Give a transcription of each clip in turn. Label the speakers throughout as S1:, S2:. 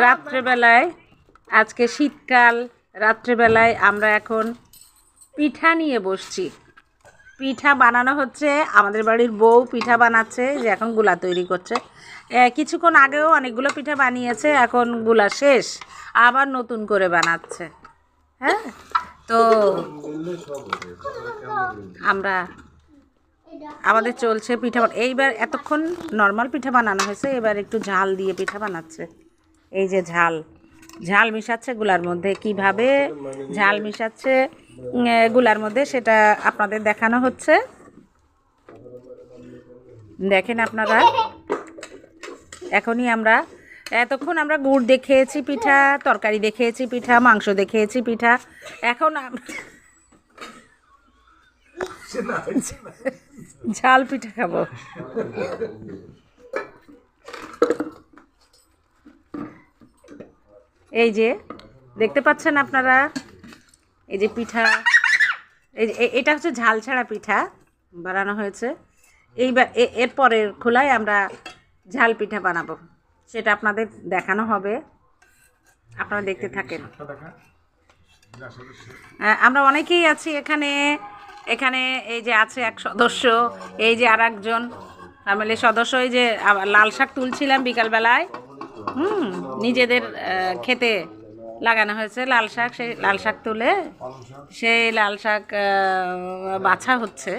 S1: রাত্রেবেলায় আজকে শীতকাল, রাত্রেবেলায় আমরা এখন পিঠা নিয়ে বসছি। পিঠা বানানো হচ্ছে, আমাদের বাড়ির বউ পিঠা বানাচ্ছে, যে এখন গুলা তৈরি করছে। কিছুক্ষণ আগেও অনেকগুলো পিঠা বানিয়েছে, এখন গুলা শেষ, আবার নতুন করে বানাচ্ছে। হ্যাঁ, তো আমাদের চলছে পিঠা। এইবার এতক্ষণ নর্মাল পিঠা বানানো হয়েছে, এবার একটু ঝাল দিয়ে পিঠা বানাচ্ছে। এই যে ঝাল মিশাচ্ছে গুলার মধ্যে, কিভাবে ঝাল মিশাচ্ছে গুলার মধ্যে সেটা আপনাদের দেখানো হচ্ছে। দেখেন আপনারা, এখনই এতক্ষণ আমরা গুড় দেখিয়েছি পিঠা, তরকারি দেখিয়েছি পিঠা, মাংস দেখিয়েছি পিঠা, এখন ঝাল পিঠা খাবো। এই যে দেখতে পাচ্ছেন আপনারা, এই যে পিঠা, এই যে এটা হচ্ছে ঝাল ছাড়া পিঠা বানানো হয়েছে। এইবার এর পরের খোলায় আমরা ঝাল পিঠা বানাবো, সেটা আপনাদের দেখানো হবে, আপনারা দেখতে থাকেন। আমরা অনেকেই আছি এখানে। এই যে আছে এক সদস্য, এই যে আর একজন ফ্যামিলির সদস্য। এই যে লাল শাক তুলছিলাম বিকালবেলায়, নিজেদের খেতে লাগানো হয়েছে লাল শাক, সেই লাল শাক তুলে সেই লাল শাক বাছা হচ্ছে।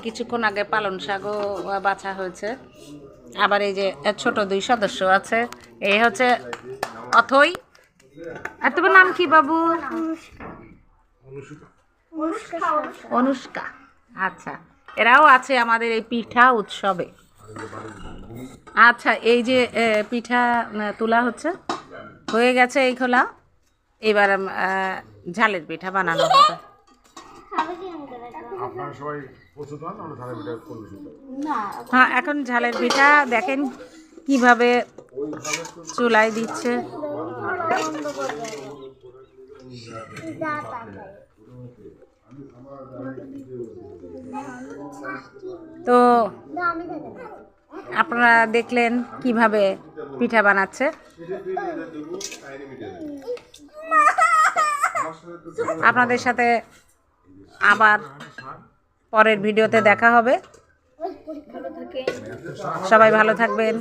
S1: কিছুক্ষণ আগে পালং শাকও বাছা হয়েছে। আবার এই যে ছোট দুই সদস্য আছে, এই হচ্ছে অথই। আর তোমার নাম কি বাবু? অনুষ্কা। আচ্ছা, এরাও আছে আমাদের এই পিঠা উৎসবে। আচ্ছা, এই যে পিঠা তোলা হচ্ছে, হয়ে গেছে এই খোলা, এবার ঝালের পিঠা বানানো হবে। হ্যাঁ, এখন ঝালের পিঠা দেখেন কিভাবে চুলায় দিচ্ছে। তো আপনারা দেখলেন কিভাবে পিঠা বানাচ্ছে। আপনাদের সাথে আবার পরের ভিডিওতে দেখা হবে। সবাই ভালো থাকবেন।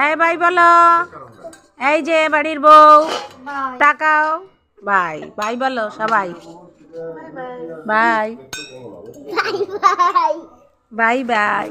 S1: এই বাই বলো, এই যে বাড়ির বউ, তাকাও, বাই বাই বলো সবাই, বাই বাই বাই।